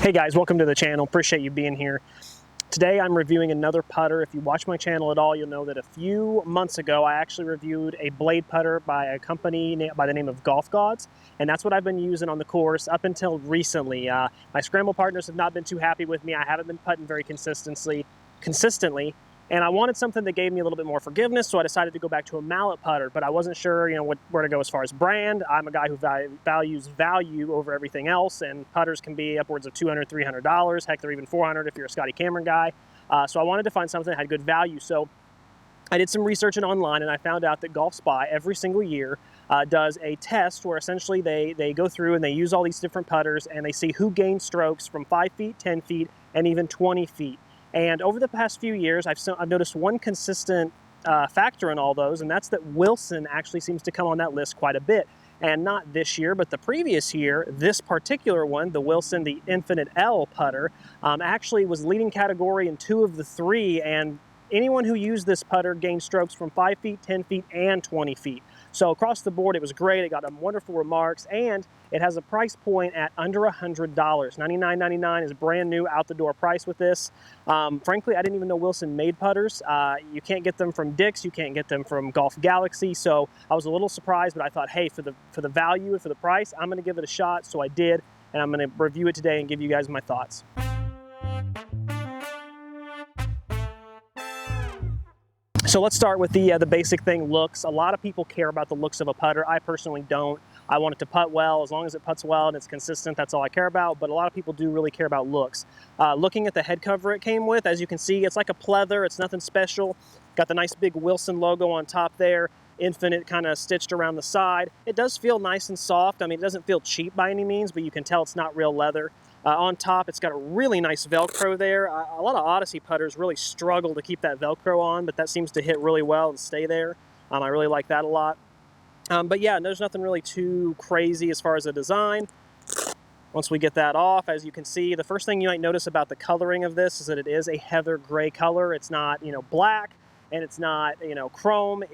Hey guys, welcome to the channel. Appreciate you being here. Today I'm reviewing another putter. If you watch my channel at all, you'll know that a few months ago I actually reviewed a blade putter by a company by the name of Golf Gods, and that's what I've been using on the course up until recently. My scramble partners have not been too happy with me. I haven't been putting very consistently, and I wanted something that gave me a little bit more forgiveness, so I decided to go back to a mallet putter, but I wasn't sure, where to go as far as brand. I'm a guy who values value over everything else, and putters can be upwards of $200, $300. Heck, they're even $400 if you're a Scotty Cameron guy. So I wanted to find something that had good value. So I did some research online, and I found out that Golf Spy every single year does a test where essentially they go through and they use all these different putters, and they see who gains strokes from 5 feet, 10 feet, and even 20 feet. And over the past few years, I've noticed one consistent factor in all those, and that's that Wilson actually seems to come on that list quite a bit. And not this year, but the previous year, this particular one, the Wilson, the Infinite L putter, actually was leading category in 2 of the 3, and anyone who used this putter gained strokes from 5 feet, 10 feet, and 20 feet. So across the board, it was great. It got wonderful remarks, and it has a price point at under $100. $99.99 is brand new out-the-door price with this. Frankly, I didn't even know Wilson made putters. You can't get them from Dick's. You can't get them from Golf Galaxy. So I was a little surprised, but I thought, hey, for the value and for the price, I'm going to give it a shot. So I did, and I'm going to review it today and give you guys my thoughts. So let's start with the basic thing, looks. A lot of people care about the looks of a putter. I personally don't. I want it to putt well. As long as it putts well and it's consistent, that's all I care about. But a lot of people do really care about looks. Looking at the head cover it came with, as you can see, it's like a pleather. It's nothing special. Got the nice big Wilson logo on top there. Infinite kind of stitched around the side. It does feel nice and soft. I mean, it doesn't feel cheap by any means, but you can tell it's not real leather. On top, it's got a really nice Velcro there. A lot of Odyssey putters really struggle to keep that Velcro on, but that seems to hit really well and stay there. I really like that a lot. But yeah, there's nothing really too crazy as far as the design. Once we get that off, as you can see, the first thing you might notice about the coloring of this is that it is a heather gray color. It's not, black, and it's not, chrome.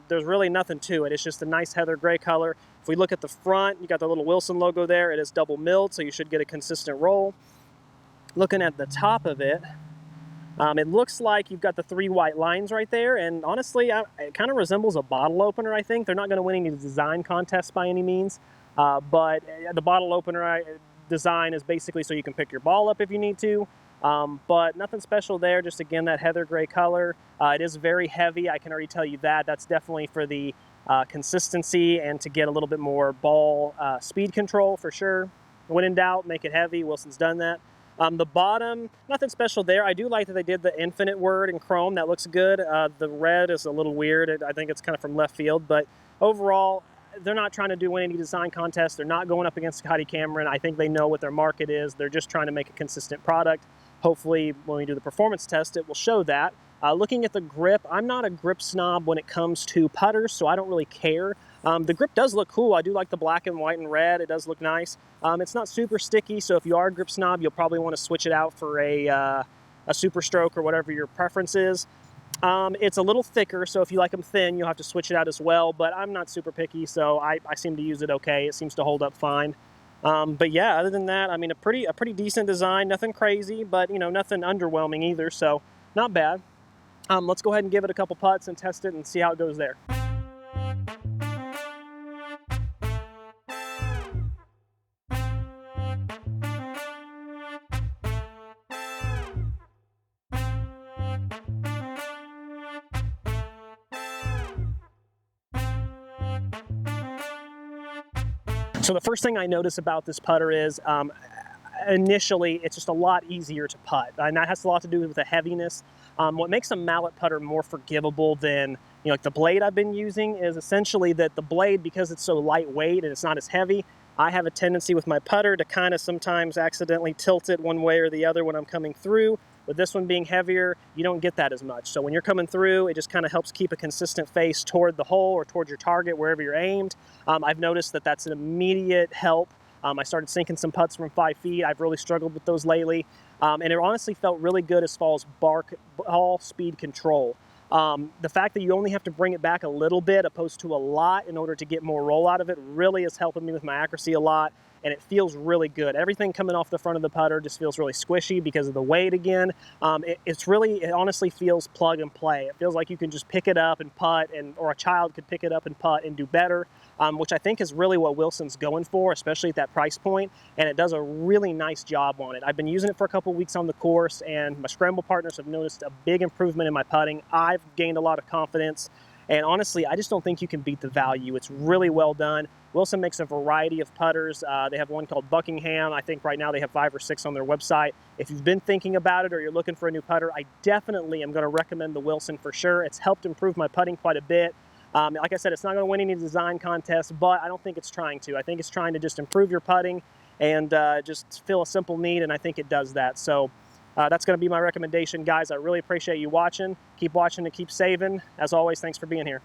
There's really nothing to it. It's just a nice heather gray color. If we look at the front, you got the little Wilson logo there. It is double milled, so you should get a consistent roll. Looking at the top of it, it looks like you've got the 3 white lines right there, and honestly, it kind of resembles a bottle opener, I think. They're not going to win any design contests by any means, but the bottle opener design is basically so you can pick your ball up if you need to. But nothing special there, just again that heather gray color. It is very heavy, I can already tell you that. That's definitely for the consistency and to get a little bit more ball speed control for sure. When in doubt, make it heavy. Wilson's done that. The bottom, nothing special there. I do like that they did the Infinite word in chrome. That looks good. The red is a little weird. I think it's kind of from left field, but overall, they're not trying to win any design contests. They're not going up against Scotty Cameron. I think they know what their market is. They're just trying to make a consistent product. Hopefully, when we do the performance test, it will show that. Looking at the grip, I'm not a grip snob when it comes to putters, so I don't really care. The grip does look cool. I do like the black and white and red. It does look nice. It's not super sticky, so if you are a grip snob, you'll probably want to switch it out for a super stroke or whatever your preference is. It's a little thicker, so if you like them thin, you'll have to switch it out as well, but I'm not super picky, so I seem to use it okay. It seems to hold up fine. But yeah, other than that, I mean, a pretty decent design. Nothing crazy, but nothing underwhelming either, so not bad. Let's go ahead and give it a couple putts and test it and see how it goes there. So the first thing I notice about this putter is initially it's just a lot easier to putt, and that has a lot to do with the heaviness. What makes a mallet putter more forgivable than like the blade I've been using is essentially that the blade, because it's so lightweight and it's not as heavy, I have a tendency with my putter to kind of sometimes accidentally tilt it one way or the other when I'm coming through. With this one being heavier, you don't get that as much. So when you're coming through, it just kind of helps keep a consistent face toward the hole or towards your target, wherever you're aimed. I've noticed that that's an immediate help. I started sinking some putts from 5 feet. I've really struggled with those lately. And it honestly felt really good as far as ball speed control. The fact that you only have to bring it back a little bit opposed to a lot in order to get more roll out of it really is helping me with my accuracy a lot. and it feels really good. Everything coming off the front of the putter just feels really squishy because of the weight again. It honestly feels plug and play. It feels like you can just pick it up and putt, or a child could pick it up and putt and do better, which I think is really what Wilson's going for, especially at that price point, and it does a really nice job on it. I've been using it for a couple weeks on the course, and my scramble partners have noticed a big improvement in my putting. I've gained a lot of confidence, and honestly, I just don't think you can beat the value. It's really well done. Wilson makes a variety of putters. They have one called Buckingham. I think right now they have 5 or 6 on their website. If you've been thinking about it or you're looking for a new putter, I definitely am going to recommend the Wilson for sure. It's helped improve my putting quite a bit. Like I said, it's not going to win any design contests, but I don't think it's trying to. I think it's trying to just improve your putting and just fill a simple need, and I think it does that. So that's going to be my recommendation, guys. I really appreciate you watching. Keep watching and keep saving. As always, thanks for being here.